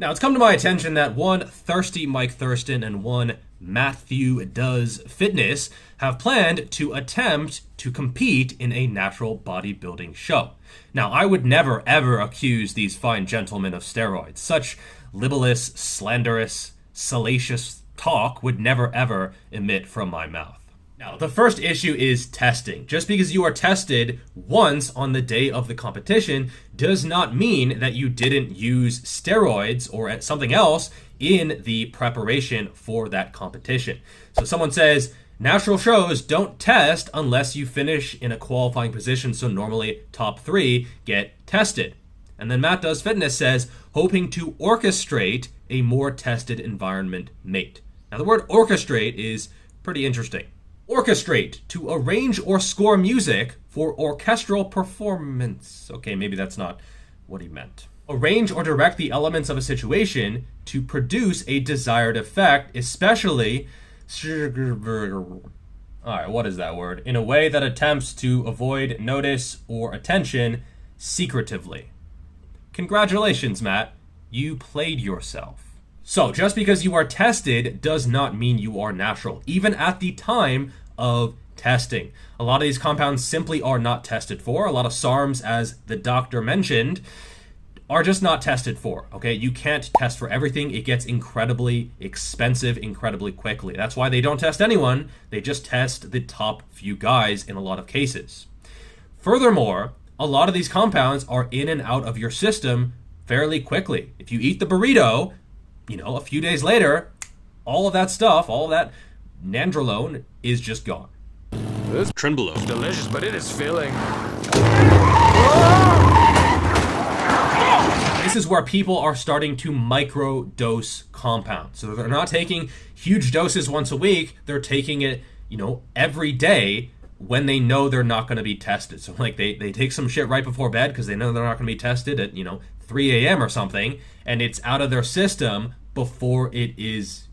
Now, it's come to my attention that one Thirsty Mike Thurston and one Matthew Does Fitness have planned to attempt to compete in a natural bodybuilding show. Now, I would never, ever accuse these fine gentlemen of steroids. Such libelous, slanderous, salacious talk would never, ever emit from my mouth. Now, the first issue is testing. Just because you are tested once on the day of the competition does not mean that you didn't use steroids or something else in the preparation for that competition. So someone says, natural shows don't test unless you finish in a qualifying position, so normally top 3 get tested. And then Matt Does Fitness says, hoping to orchestrate a more tested environment mate. Now, the word orchestrate is pretty interesting. Orchestrate, to arrange or score music for orchestral performance. Okay, maybe that's not what he meant. Arrange or direct the elements of a situation to produce a desired effect, especially... Alright, what is that word? In a way that attempts to avoid notice or attention secretively. Congratulations, Matt. You played yourself. So, just because you are tested does not mean you are natural, even at the time of testing. A lot of these compounds simply are not tested for. A lot of SARMs, as the doctor mentioned, are just not tested for, okay? You can't test for everything. It gets incredibly expensive incredibly quickly. That's why they don't test anyone. They just test the top few guys in a lot of cases. Furthermore, a lot of these compounds are in and out of your system fairly quickly. If you eat the burrito, a few days later, all of that stuff, all of that nandrolone is just gone. This trenbolone is delicious, but it is filling. This is where people are starting to micro-dose compounds. So they're not taking huge doses once a week. They're taking it, every day when they know they're not going to be tested. So like they take some shit right before bed because they know they're not going to be tested at, 3 a.m. or something. And it's out of their system before it is,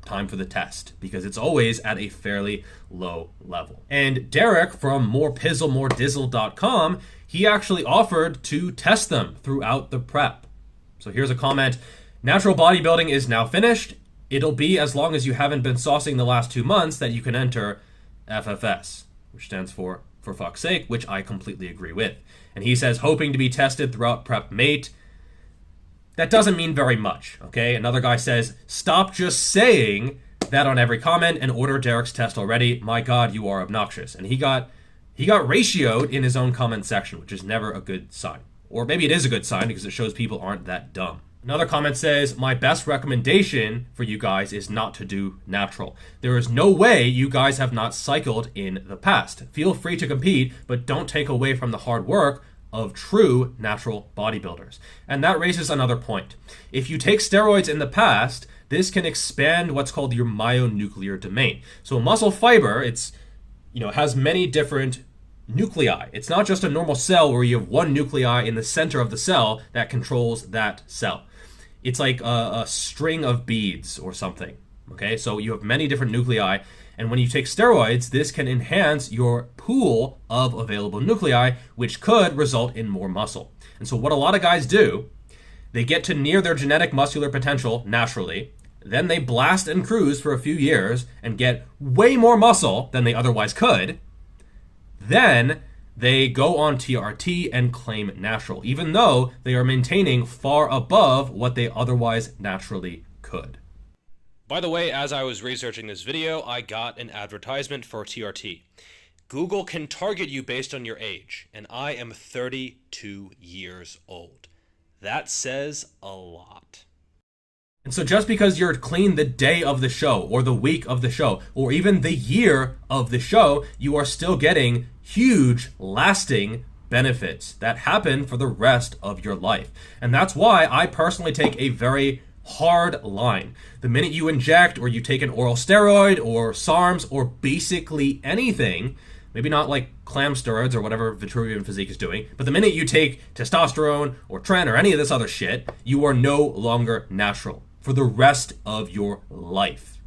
time for the test, because it's always at a fairly low level. And Derek from morepizzlemoredizzle.com, he actually offered to test them throughout the prep. So here's a comment. Natural bodybuilding is now finished. It'll be as long as you haven't been saucing the last 2 months that you can enter FFS, which stands for fuck's sake, which I completely agree with. And he says, hoping to be tested throughout prep mate. That doesn't mean very much, okay? Another guy says, stop just saying that on every comment and order Derek's test already. My God, you are obnoxious. And he got ratioed in his own comment section, which is never a good sign. Or maybe it is a good sign because it shows people aren't that dumb. Another comment says, my best recommendation for you guys is not to do natural. There is no way you guys have not cycled in the past. Feel free to compete, but don't take away from the hard work of true natural bodybuilders. And that raises another point. If you take steroids in the past, this can expand what's called your myonuclear domain. So a muscle fiber, it has many different nuclei. It's not just a normal cell where you have one nuclei in the center of the cell that controls that cell. It's like a string of beads or something. Okay, so you have many different nuclei, and when you take steroids, this can enhance your pool of available nuclei, which could result in more muscle. And so what a lot of guys do, they get to near their genetic muscular potential naturally, then they blast and cruise for a few years and get way more muscle than they otherwise could. Then they go on TRT and claim natural, even though they are maintaining far above what they otherwise naturally could. By the way, as I was researching this video, I got an advertisement for TRT. Google can target you based on your age, and I am 32 years old. That says a lot. And so just because you're clean the day of the show, or the week of the show, or even the year of the show, you are still getting huge, lasting benefits that happen for the rest of your life. And that's why I personally take a very hard line. The minute you inject or you take an oral steroid or SARMs or basically anything, maybe not like clam steroids or whatever Vitruvian Physique is doing, but the minute you take testosterone or tren or any of this other shit, you are no longer natural for the rest of your life.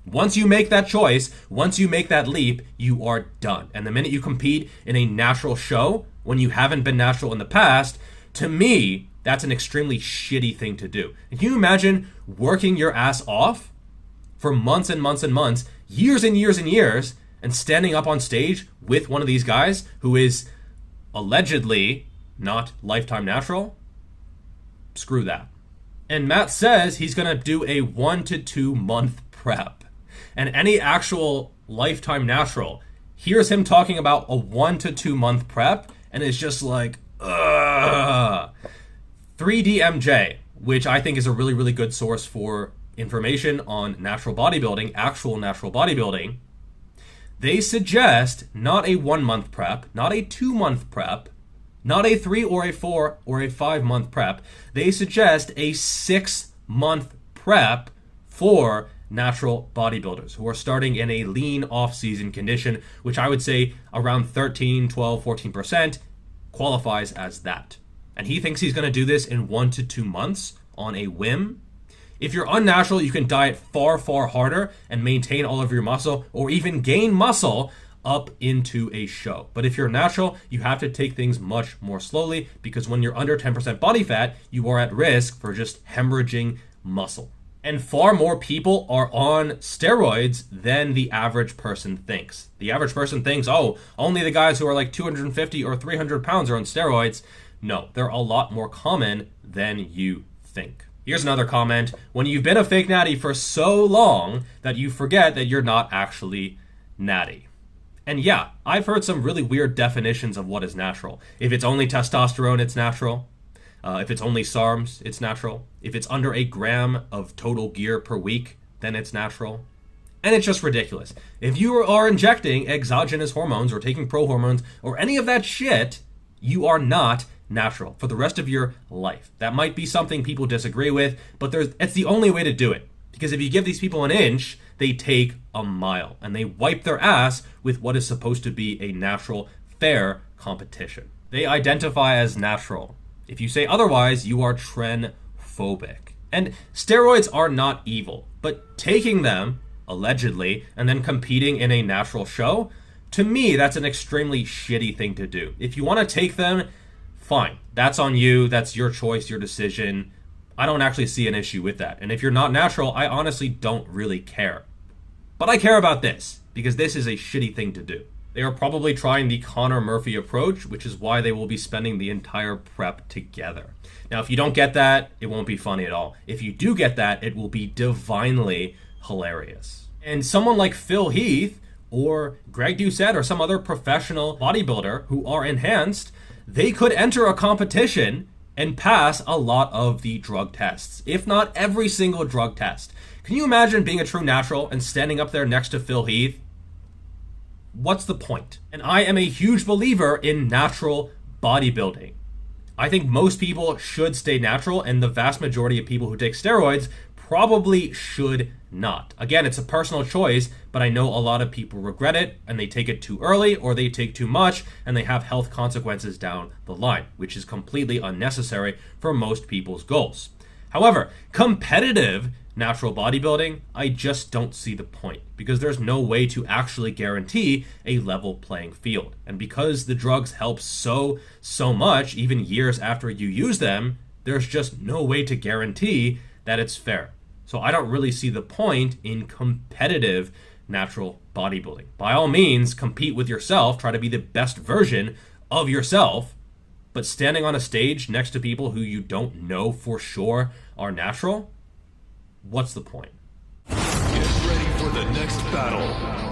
Once you make that choice, once you make that leap, you are done. And the minute you compete in a natural show, when you haven't been natural in the past, to me, that's an extremely shitty thing to do. And can you imagine working your ass off for months and months and months, years and years and years, and standing up on stage with one of these guys who is allegedly not lifetime natural? Screw that. And Matt says he's going to do a 1 to 2 month prep. And any actual lifetime natural hears him talking about a 1 to 2 month prep and is just like, ugh. 3DMJ, which I think is a really, really good source for information on natural bodybuilding, actual natural bodybuilding, they suggest not a 1 month prep, not a 2 month prep, not a 3 or a 4 or a 5 month prep. They suggest a 6 month prep for natural bodybuilders who are starting in a lean off-season condition, which I would say around 13, 12, 14% qualifies as that. And he thinks he's going to do this in 1 to 2 months on a whim. If you're unnatural, you can diet far, far harder and maintain all of your muscle or even gain muscle up into a show. But if you're natural, you have to take things much more slowly because when you're under 10% body fat, you are at risk for just hemorrhaging muscle. And far more people are on steroids than the average person thinks. The average person thinks, oh, only the guys who are like 250 or 300 pounds are on steroids. No, they're a lot more common than you think. Here's another comment. When you've been a fake natty for so long that you forget that you're not actually natty. And yeah, I've heard some really weird definitions of what is natural. If it's only testosterone, it's natural. If it's only SARMs, it's natural. If it's under a gram of total gear per week, then it's natural. And it's just ridiculous. If you are injecting exogenous hormones or taking pro-hormones or any of that shit, you are not natural for the rest of your life. That might be something people disagree with, but it's the only way to do it. Because if you give these people an inch, they take a mile and they wipe their ass with what is supposed to be a natural, fair competition. They identify as natural. If you say otherwise, you are trendphobic. And steroids are not evil, but taking them, allegedly, and then competing in a natural show, to me, that's an extremely shitty thing to do. If you want to take them, fine. That's on you. That's your choice, your decision. I don't actually see an issue with that. And if you're not natural, I honestly don't really care. But I care about this, because this is a shitty thing to do. They are probably trying the Connor Murphy approach, which is why they will be spending the entire prep together. Now, if you don't get that, it won't be funny at all. If you do get that, it will be divinely hilarious. And someone like Phil Heath or Greg Doucette or some other professional bodybuilder who are enhanced, they could enter a competition and pass a lot of the drug tests, if not every single drug test. Can you imagine being a true natural and standing up there next to Phil Heath? What's the point? And I am a huge believer in natural bodybuilding. I think most people should stay natural, and the vast majority of people who take steroids probably should not. Again, it's a personal choice, but I know a lot of people regret it and they take it too early or they take too much and they have health consequences down the line, which is completely unnecessary for most people's goals. However, competitive natural bodybuilding, I just don't see the point because there's no way to actually guarantee a level playing field. And because the drugs help so much, even years after you use them, there's just no way to guarantee that it's fair. So I don't really see the point in competitive natural bodybuilding. By all means, compete with yourself, try to be the best version of yourself, but standing on a stage next to people who you don't know for sure are natural, what's the point? Get ready for the next battle.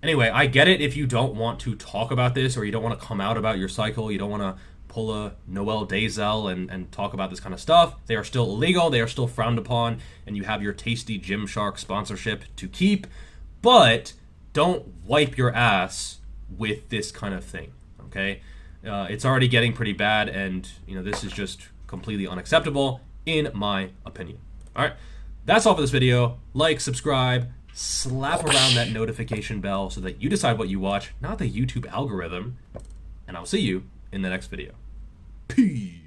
Anyway, I get it if you don't want to talk about this or you don't want to come out about your cycle, you don't want to pull a Noel Dazel and talk about this kind of stuff. They are still illegal, they are still frowned upon, and you have your tasty Gymshark sponsorship to keep, but don't wipe your ass with this kind of thing, okay? It's already getting pretty bad, and this is just completely unacceptable, in my opinion. All right, That's all for this video. Like, subscribe, slap around that notification bell so that you decide what you watch, not the YouTube algorithm. And I'll see you in the next video. Peace.